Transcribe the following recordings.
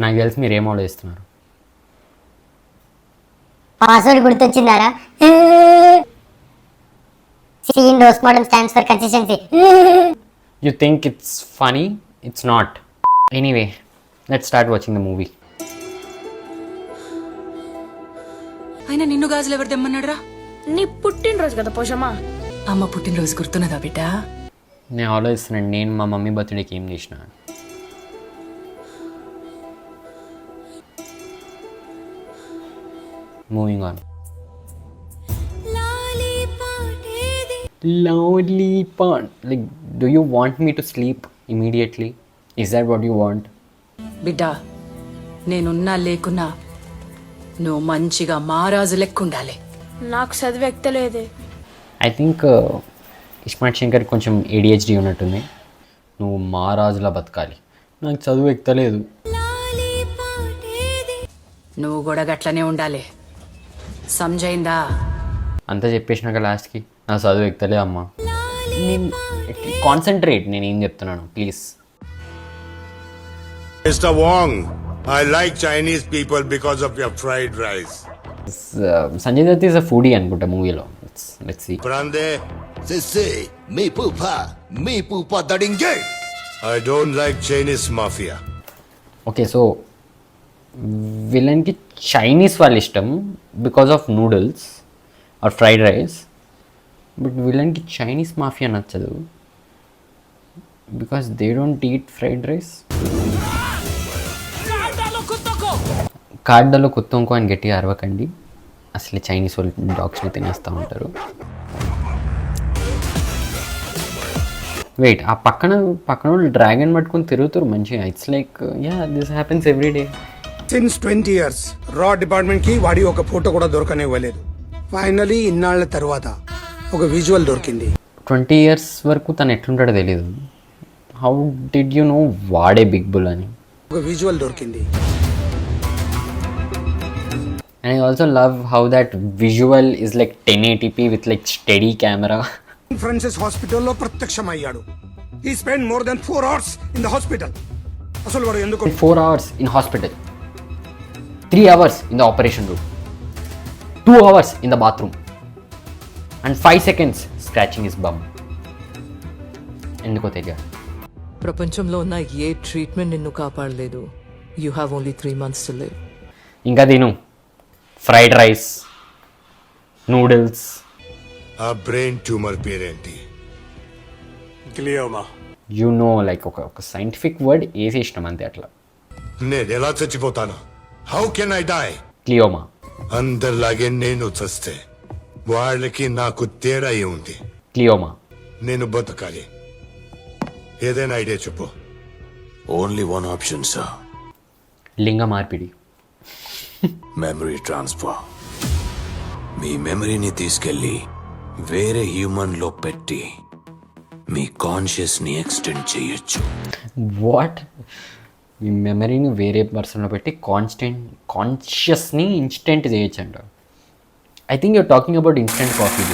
నాకు తెలిసి మీరు ఏం ఆలోచిస్తున్నారు. పాస్వర్డ్ గుర్తొచ్చిందారా? Scene RoastMortem stands for consistency. You think it's funny? It's not. Anyway, let's start watching the movie. అయినా నిన్ను గాజులు ఎవరు తెమ్మన్నాడురా? నీ పుట్టినరోజు కదా పోషమ్మా. అమ్మ పుట్టినరోజు గుర్తున్నదా బిడ్డ? నేను ఆలోచిస్తున్నాను నేను మా మమ్మీ బర్త్డేకి ఏం చేసిన. Moving on. Lollipop. Like, do you want me to sleep immediately? Is that what you want? బిడ్డ, నేనున్నా లేకున్నా నువ్వు మంచిగా మహారాజు లెక్కుండాలి. నాకు చదివి ఎక్కలేదే. I think ఇస్మార్ట్ శంకర్ కొంచెం ADHD ఉన్నట్టుంది. నువ్వు మహారాజులా బతకాలి. నాకు చదువు ఎక్కలేదు. నువ్వు కూడా గట్లనే ఉండాలి. సంజయిందా? అంతా చెప్పేసినాక లాస్ట్కి నా చదువు ఎక్కలే అమ్మా. నేను కాన్సన్ట్రేట్, నేను ఏం చెప్తున్నాను please. Mr. Wong, I like Chinese people because of your fried rice. Sanjay Dutt is a foodie అనుకుంటా మూవీలో. Let's see. Prande, Sisi, mi pupa dadinge. I don't like Chinese mafia. Okay, so విలన్కి చైనీస్ వాళ్ళు ఇష్టం because of noodles or fried rice. But విలన్కి Chinese mafia నచ్చదు because they don't eat fried rice. కార్డలో కుత్తంకో అని గట్టిగా అరవకండి, అసలు చైనీస్ వాళ్ళు డాగ్స్ని తినేస్తూ ఉంటారు. వెయిట్, ఆ పక్కన వాళ్ళు డ్రాగన్ పట్టుకొని తిరుగుతారు మంచిగా. It's like yeah this happens every day. Since 20 years రా డిపార్ట్మెంట్ కి వాడి ఒక ఫోటో కూడా దొరకనివ్వలేదు. ఫైనలీ ఇన్నాళ్ల తర్వాత ఒక విజువల్ దొరికింది. 20 years వరకు తను ఎట్లుంటాడో తెలీదు. హౌ డిడ్ యూ నో వాడే బిగ్ బుల్ అని? ఒక విజువల్ దొరికింది. And I also love how that visual is like 1080p with like steady camera. Francis హాస్పిటల్లో ప్రత్యక్షమయ్యాడు. He spend more than 4 hours in the hospital. అసలు వాడు ఎందుకు 4 hours in hospital, 3 hours in the operation room, 2 hours in the bathroom, and 5 seconds scratching his bum. ఎందుకో తెలియదు. ప్రపంచంలో ఉన్న ఏ ట్రీట్మెంట్ నిన్ను కాపాడలేదు. You have only 3 months to live. ఇంకా తిను fried rice, noodles. A brain tumor పేరేంటి? గ్లియోమా. యు నో లైక్ ఒక సైంటిఫిక్ వర్డ్ వేసేసినాం అంతే. అట్లా నేను ఎలా చచ్చిపోతాను? How can I die? Glioma. అందరిలాగే నేను చస్తే వాళ్ళకి నాకు తేడా ఉంది. క్లియోమా. నేను బతకాలి. ఏదైనా ఐడియా చెప్పు. Only one option, sir. లింగ మార్పిడి. Memory transfer. మీ మెమరీని తీసుకెళ్ళి వేరే హ్యూమన్ లో పెట్టి మీ కాన్షియస్ ని ఎక్స్టెండ్ చేయొచ్చు. వాట్? మీ మెమరీని వేరే పర్సన్లో పెట్టి కాన్షియస్ని ఇన్స్టెంట్ చేయొచ్చు అంట. I think you're talking about instant coffee.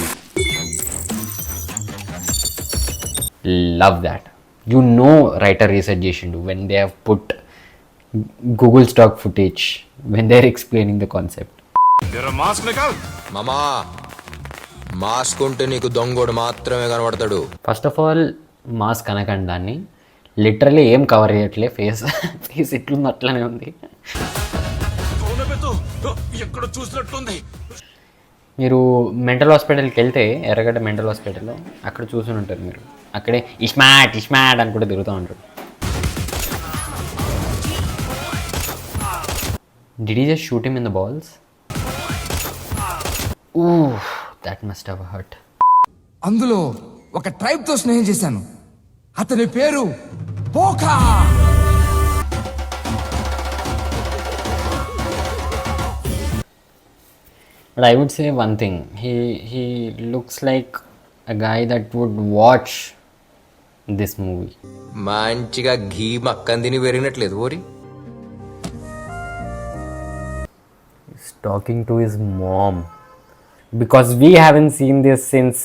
Love that. You know writer research చేసిండు when they have put Google stock footage when they are explaining the concept. మామా, మాస్క్ ఉంటే నీకు దొంగోడు మాత్రమే కనబడతాడు. ఫస్ట్ ఆఫ్ ఆల్ మాస్క్ అనకండి దాన్ని. Literally ఏం కవర్ చేయట్లే. ఫేస్ ఎట్లుంది అట్లనే ఉంది. మీరు మెంటల్ హాస్పిటల్కి వెళ్తే, ఎర్రగడ్డ మెంటల్ హాస్పిటల్లో అక్కడ చూసుని ఉంటారు మీరు. అక్కడే ఇస్మాట్ అని కూడా తిరుగుతూ ఉంటాడు. Did he just shoot him in the balls? Ooh, that must have hurt. అందులో ఒక ట్రైబ్ తో స్నేహం చేశాను. అతని పేరు పోకా. But I would say one thing. He looks like a guy that would watch this movie. మంచిగా ఘీ మక్కన్ తిని పెరిగినట్లేదు ఓరి. Talking to his mom, because we haven't seen this since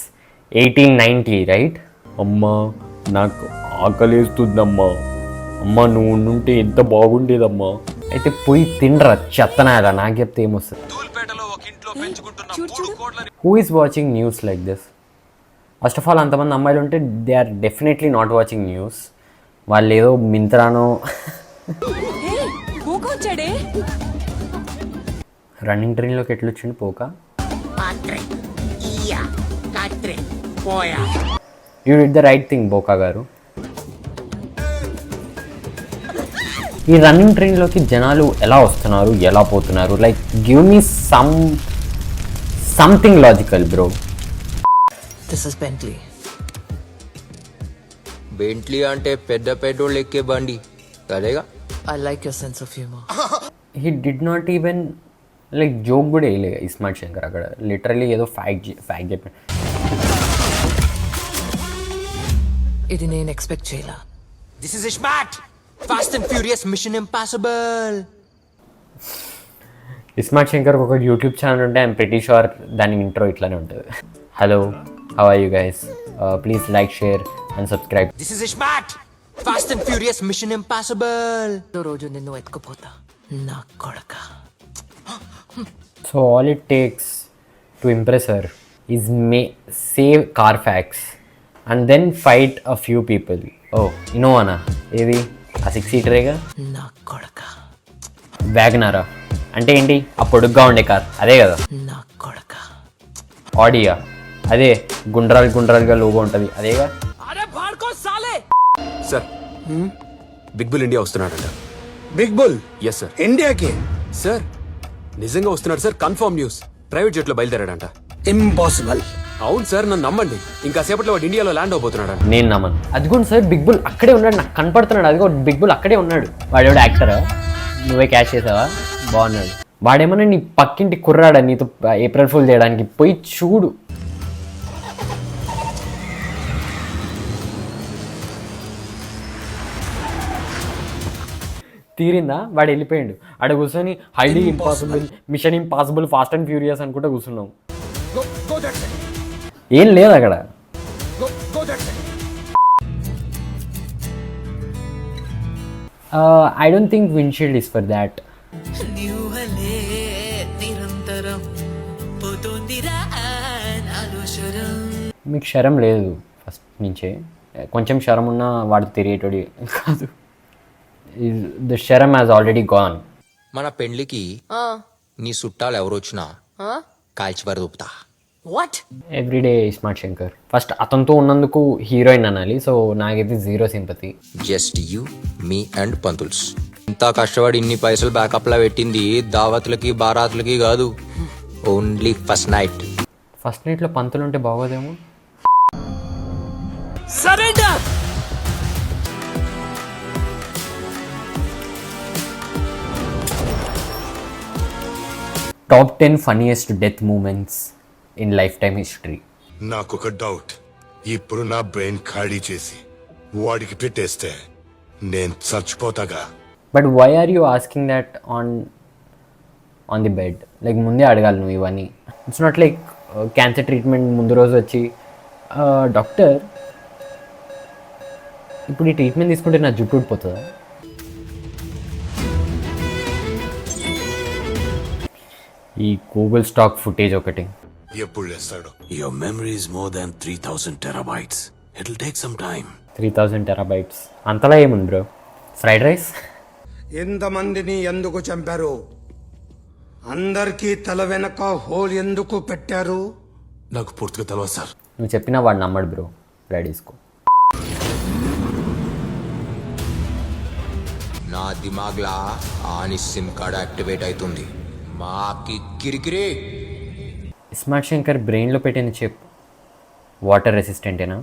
1890, right? అమ్మా నాకు ఆకలేస్తుందమ్మా, అమ్మ నువ్వు ఉంటే ఎంత బాగుండేదమ్మా. అయితే పోయి తినరా చెత్తనాయాల, నాకు చెప్తే ఏమొస్తుంది. Who is watching news like this? First of all అంతమంది అమ్మాయిలు ఉంటే they are definitely not watching news. వాళ్ళు ఏదో మింత్రానో రన్నింగ్ ట్రైన్లోకి ఎట్లా వచ్చిండు పోక. You did the right thing బోకా గారు. ఈ రన్నింగ్ ట్రైన్లోకి జనాలు ఎలా వస్తున్నారు, ఎలా పోతున్నారు? Like give me something logical bro. This is Bentley. Bentley అంటే పెద్ద పెద్దోళ్ళు ఎక్కే బండి అదేగా. I like your sense of humor. He did not even like joke కూడా వేయలే ఇస్మార్ట్ శంకర్ అక్కడ. లిటరలీ ఏదో ఫ్యాక్ట్ చెప్పాడు. ఇది నేను ఎక్స్పెక్ట్ చేయలా. This is Ismart. Fast and furious mission impossible. Ismart Shankar ఒక యూట్యూబ్ ఛానల్ ఉంటే ఐఎమ్ ప్రిటీ షూర్ దాని ఇంట్రో ఇట్లానే ఉంటుంది. Hello, how are you guys? Please like, share and subscribe. This is Ismart. Fast and furious mission impossible. రోజు నిన్ను ఎత్తుకుపోతా నా కొడక. So all it takes to impress her is save Carfax and then fight a few people. Oh, Innova ఏది ఆ 6 సీటరేగా నా కొడక. వ్యాగనారా అంటే ఏంటి? ఆ పొడుగ్గా ఉండే కార్ అదే కదా. నా కొడక. ఆడియా అదే గుండ్రాలుగా లోగో ఉంటుంది అదేగా. సార్, బిగ్ బుల్ ఇండియా వస్తున్నాడంట. Big bull yes sir. ఇండియాకి? సార్ నిజంగా వస్తున్నాడు sir, confirm news. Private jet లో బయలుదేరాడంట. ఇంపాసిబుల్. అవును సార్, నన్ను నమ్మండి. ఇంకా సేపట్లో వాడు ఇండియాలో ల్యాండ్ అవబోతున్నాడు. నేను నమ్మను. అదిగోండి సార్, బిగ్ బుల్ అక్కడే ఉన్నాడు, నాకు కనపడుతున్నాడు. అదిగో బిగ్ బుల్ అక్కడే ఉన్నాడు. వాడేవాడు యాక్టరా? నువ్వే క్యాష్ చేసావా? బాగున్నాడు. వాడేమన్నా నీ పక్కింటి కుర్రాడా నీతో ఏప్రిల్ ఫుల్ చేయడానికి? పోయి చూడు. తీరిందా? వాడు వెళ్ళిపోయాడు. ఆడ కూర్చొని highly impossible, mission impossible, fast and furious అనుకుంటా కూర్చున్నాం. ఏం లేదు అక్కడ. I don't think windshield is for that. మీకు శరం లేదు ఫస్ట్ నుంచే. కొంచెం శరం ఉన్నా వాడు తిరిగేటోడి కాదు. The sharam has already gone. మన పెండ్లికి నీ చుట్టాలు ఎవరు వచ్చినా కాల్చివారు దూపుతా. What? Everyday smart Shankar. First అతనితో ఉన్నందుకు హీరోయిన్ అనాలి. సో నాకైతే 0 sympathy. Just you, me and పంతుల్స్. ఇంత కష్టపడి ఇన్ని పైసలు బ్యాకప్లా పెట్టింది దావతులకి బారాతులకి కాదు, ఓన్లీ ఫస్ట్ నైట్. ఫస్ట్ నైట్లో పంతులు ఉంటే బాగోదేమో. Surrender. Top 10 funniest death moments in lifetime history. నాకొక డౌట్. ఇప్పుడు నా బ్రెయిన్ ఖాళీ చేసి వాడికి పెట్టేస్తే నేను చచ్చిపోతాగా. But why are you asking that on the bed? Like ముందే అడగాలి నువ్వు ఇవన్నీ. It's not like cancer treatment ముందు రోజు వచ్చి డాక్టర్ ఇప్పుడు ఈ ట్రీట్మెంట్ తీసుకుంటే నా జుట్టు ఊడిపోతుందా? ఈ గూగుల్ స్టాక్ ఫుటేజ్ ఒకటి ఎప్పుడు లేస్తాడు? Your memory is more than 3000 terabytes. It'll take some time. 3000 terabytes అంతలా ఏముంది బ్రో? Fried rice. ఎంతమందిని ఎందుకు చంపారు? అందరికీ తల వెనక హోల్ ఎందుకు పెట్టారు? నాకు పూర్తిగా తెలియదు సార్. నువ్వు చెప్పినా వాడు నమ్మడు బ్రో. రెడీసుకో. నా దిమాగ్లా ఆని సిమ్ కార్డ్ యాక్టివేట్ అవుతుంది. మాకి కిరికిరి. స్మార్ట్ శంకర్ బ్రెయిన్లో పెట్టిన చిప్ వాటర్ రెసిస్టెంటేనా?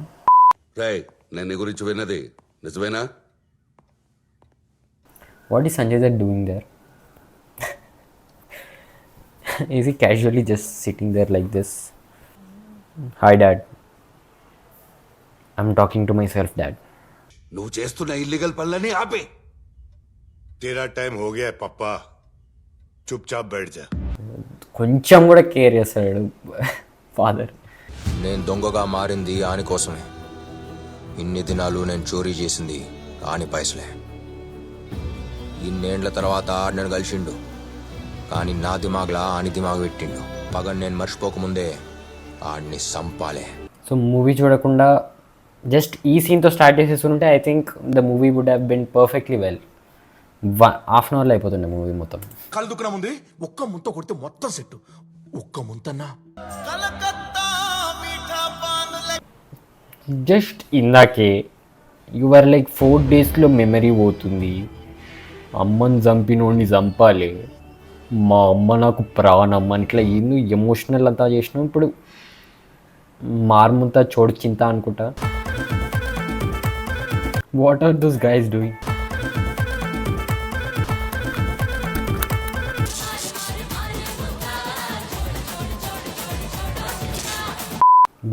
రైట్, నేను నీ గురించి విన్నది నిజమేనా? What is Sanjay Dutt doing there? Is he casually just sitting there like this? Hi dad, I'm talking to myself dad. నువ్వు చేస్తున్న ఇల్లీగల్ పనులని ఆపే. तेरा टाइम हो गया है पप्पा, चुपचाप बैठ जा. కొంచెం కూడా కేర్ చేస్తాడు ఫాదర్. నేను దొంగగా మారింది ఆని కోసమే. ఇన్ని దినాలు నేను చోరీ చేసింది ఆని పైసలే. ఇన్నేండ్ల తర్వాత నన్ను కలిసిండు, కానీ నా దిమాగ్లా ఆని దిమాగ్ పెట్టిండు. పగని నేను మర్చిపోకముందే ఆడిని సంపాలే. సో మూవీ చూడకుండా జస్ట్ ఈ సీన్తో స్టార్ట్ చేసేస్తుంటే I think the movie would have been perfectly well. Half an అవర్లో అయిపోతుండే మూవీ మొత్తం. కళ్ళు దుఃఖం ఉంది, ఒక్క ముంత కొడితే మొత్తం సెట్. ఒక్క ముంతన్నా జస్ట్ ఇందాకే యువర్ లైక్ 4 daysలో మెమరీ పోతుంది, అమ్మని చంపినోడిని చంపాలి, మా అమ్మ నాకు ప్రాణం అని ఇట్లా ఎన్నో ఎమోషనల్ అంతా చేసినాం. ఇప్పుడు మార్ముంతా చోడు చింత అనుకుంటా. What are those guys doing?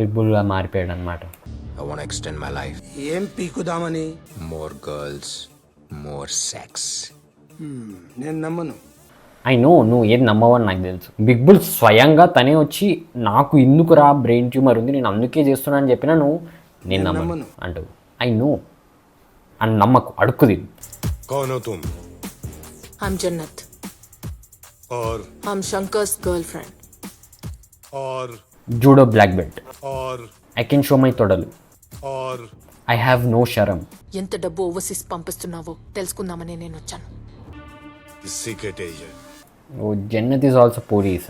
Big బుల్గా మారిపోయాడు అనమాట. I want to extend my life. ఏం పీకుదామని? More girls, more sex. నేను నమ్మను. ఐ నో నువ్వు ఏది నమ్మవని నాకు తెలుసు. బిగ్ బుల్ స్వయంగా తనే వచ్చి నాకు ఇందుకు రా బ్రెయిన్ ట్యూమర్ ఉంది నేను అందుకే చేస్తున్నా అని చెప్పినా నువ్వు నేను నమ్మను అంటావు. ఐ నో అని నమ్మకు, అడుక్కుది. कौन हो तुम? I'm Jannat. और I'm Shankar's girlfriend. और జూడో బ్లాక్ బెల్ట్. और ఐ కెన్ షో మై తొడలు. और ఐ హ్యావ్ నో శరం. ఎంత డబ్బు ఓవర్సీస్ పంపిస్తున్నావో తెలుసుకుందామని నేను వచ్చాను. Secret agent. Oh Jannat is also police.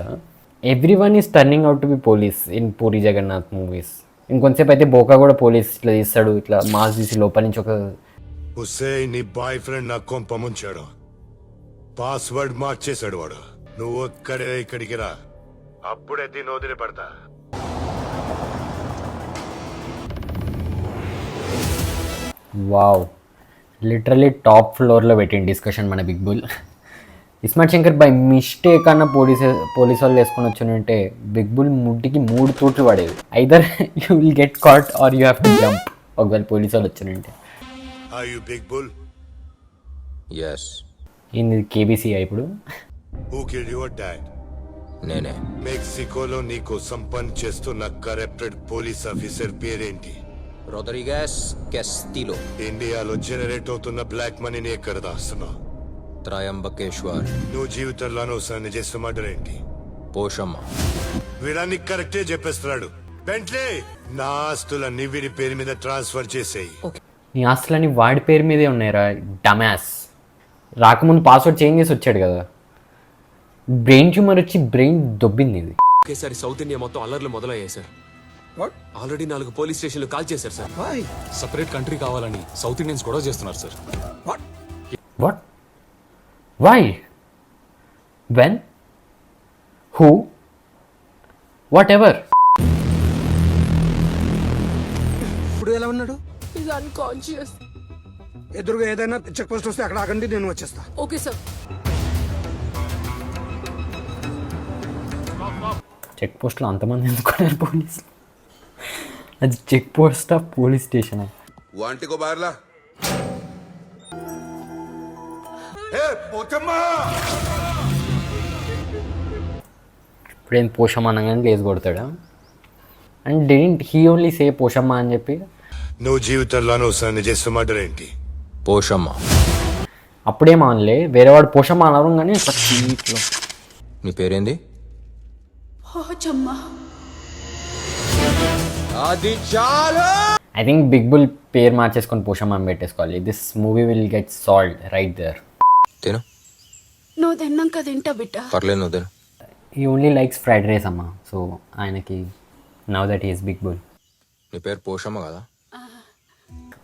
Every one is turning out to be police in Puri Jagannath movies. ఇంకొంతసేపు అయితే బోకా కూడా పోలీస్ ఇట్లా తీస్తాడు, ఇట్లా మాస్ తీసి లోపల నుంచి ఒక ఉసే నీ బాయ్ ఫ్రెండ్ నా కొంప ముంచాడు, పాస్వర్డ్ మార్చేశాడు వాడు. నువ్వు ఒక్కడే ఇక్కడికి రా, అప్పుడే దీన్ని వదిలిపెడతా. వావ్, లిటరలీ టాప్ ఫ్లోర్లో పెట్టింది డిస్కషన్ మన big bull. Ismart Shankar by mistake అన్న పోలీస్ వాళ్ళు వేసుకొని వచ్చినంటే బిగ్ బుల్ ముడ్డికి 3 తూట్లు పడేది. Either you will get caught or you have to jump. ఒకవేళ పోలీసు వాళ్ళు వచ్చినంటే. Are you big bull? Yes. ఇది కేబీసీ ఇప్పుడు. Who killed your dad? నేనే. మెక్సికోలో నీకు సంపన్ చేస్తున్న కరప్టెడ్ పోలీస్ ఆఫీసర్ పేరేంటి? Rodriguez Castillo. ఇండియాలో జనరేట్ అవుతున్న బ్లాక్ మనీని ఎక్కడ దాస్తున్నావు? త్రయంబకేశ్వర్. నువ్వు జీవితంలో అనవసరాన్ని చేస్తున్న మర్డర్ ఏంటి? పోషమ్మ. వీడాన్ని కరెక్టే చెప్పేస్తున్నాడు. వెంటనే నా ఆస్తులన్నీ వీడి పేరు మీద ట్రాన్స్ఫర్ చేసేయి. నీ ఆస్తులన్నీ వాడి పేరు మీదే ఉన్నాయిరా డమాస్. రాకముందు పాస్వర్డ్ చేంజ్ చేసి వచ్చాడు కదా. బ్రెయిన్ ట్యూమర్ వచ్చి బ్రెయిన్ దొబ్బింది ఇది. ఒకేసారి సౌత్ ఇండియా మొత్తం అల్లర్లు మొదలయ్యాయి సార్. ఆల్రెడీ 4 పోలీస్ స్టేషన్లు కాల్ చేశారు సార్. సపరేట్ కంట్రీ కావాలని సౌత్ ఇండియన్స్ గొడవ చేస్తున్నారు sir. What? Why? When? Who? Whatever? ఇప్పుడు ఎలా ఉన్నాడు? He's unconscious. ఎదురుగా ఏదైనా చెక్ పోస్ట్ వస్తే అక్కడ ఆగండి, నేను వచ్చేస్తా. Okay, sir. చెక్ పోస్ట్లో అంతమంది ఎందుకున్నారు పోలీసులు? అది చెక్ పోస్టా పోలీస్ స్టేషనా? వాంటికో బార్లా ఇప్పుడేం పోషమ్మ అనగానే లేచి కొడతాడా? And didn't he only say Poshamma అని చెప్పి. నువ్వు జీవితంలో అనవసరాన్ని చేస్తున్న మర్డర్ ఏంటి? పోషమ్మ. అప్పుడేం అనలే, వేరే వాడు పోషమ్మ అనరు కానీ సీట్లో. నీ పేరేంది? అది చాలా. ఐ థింక్ బిగ్ బుల్ పేరు మార్చేసుకొని పోషమ్మ అని పెట్టేసుకోవాలి. This movie will get solved right there. తిను. నువ్వు తిన్నాక తింటా బిడ్డ. పర్లేదు, నువ్వు తిను. He only likes fried rice అమ్మ. సో ఆయనకి now that is big bull. నీ పేరు పోషమ్మ కదా?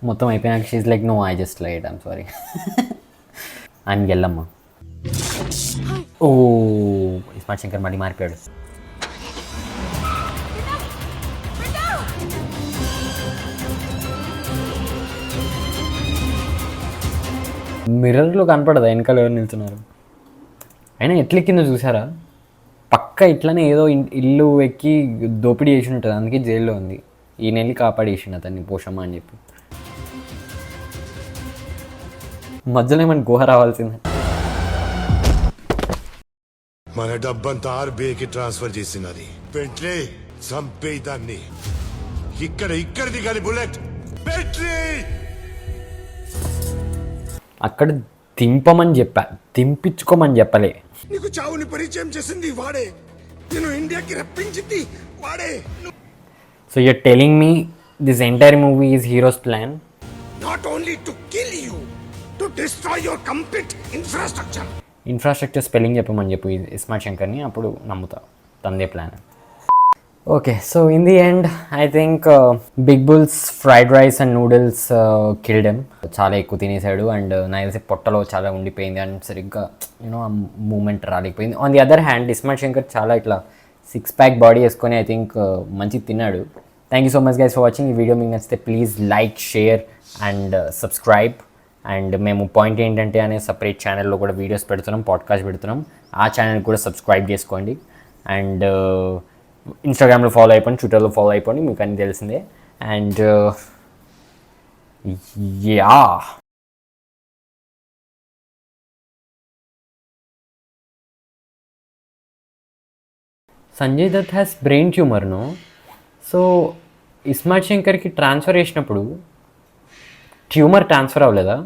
మొత్తం అయిపోయినాక she's like no I just light I'm sorry. ఆయన గెల్లమ్మ. ఓ ఇస్మార్ట్ శంకర్ మళ్ళీ మారిపోయాడు. మిర్రర్లో కనపడదా వెనకాల ఎవరు నిల్చున్నారు? అయినా ఎట్లెక్కిందో చూసారా? పక్క ఇట్లానే ఏదో ఇల్లు ఎక్కి దోపిడీ చేసి ఉంటుంది, అందుకే జైల్లో ఉంది. ఈ నెల్లి కాపాడేసిండు అతన్ని పోషమ్మ అని చెప్పి. మధ్యలో ఏమైనా గుహ రావాల్సిందే. మన డబ్బంతా ఆర్బీఐకి ట్రాన్స్ఫర్ చేసినది. వెంటనే చంపే దాన్ని. ఇక్కడిది కానీ బుల్లెట్. అక్కడ దింపమని చెప్పా, దింపించుకోమని చెప్పలే. నీకు చావుని పరిచయం చేసింది వాడే, నేను ఇండియాకి రప్పించింది వాడే. So you're telling me this entire movie is hero's plan? Not only to kill you, to destroy your complete infrastructure. Infrastructure spelling చెప్పమని చెప్పు ఇస్మార్ట్ శంకర్ని, అప్పుడు నమ్ముతా తందే plan. Okay, so in the end I think big bull's fried rice and noodles killed him. చాలా ఎక్కువ తినేసాడు and నాకు తెలిసి పొట్టలో చాలా ఉండిపోయింది అండ్ సరిగ్గా యూనో ఆ మూమెంట్ రాలేకపోయింది. On the other hand smart Shankar చాలా ఇట్లా 6-pack బాడీ వేసుకొని ఐ థింక్ మంచి తిన్నాడు. Thank you so much guys for watching. ఈ వీడియో మీకు నచ్చితే please like, share and subscribe. And మేము పాయింట్ ఏంటంటే అనే సపరేట్ ఛానల్లో కూడా వీడియోస్ పెడుతున్నాం, పాడ్కాస్ట్ పెడుతున్నాం. ఆ ఛానల్ కూడా సబ్స్క్రైబ్ చేసుకోండి. అండ్ ఇన్స్టాగ్రామ్లో ఫాలో అయిపోండి, ట్విట్టర్లో ఫాలో అయిపోండి, మీకు అన్నీ తెలిసిందే. And yeah, Sanjay Dutt has brain ట్యూమర్ను. సో ఇస్మార్ట్ శంకర్కి ట్రాన్స్ఫర్ చేసినప్పుడు ట్యూమర్ ట్రాన్స్ఫర్ అవ్వలేదా?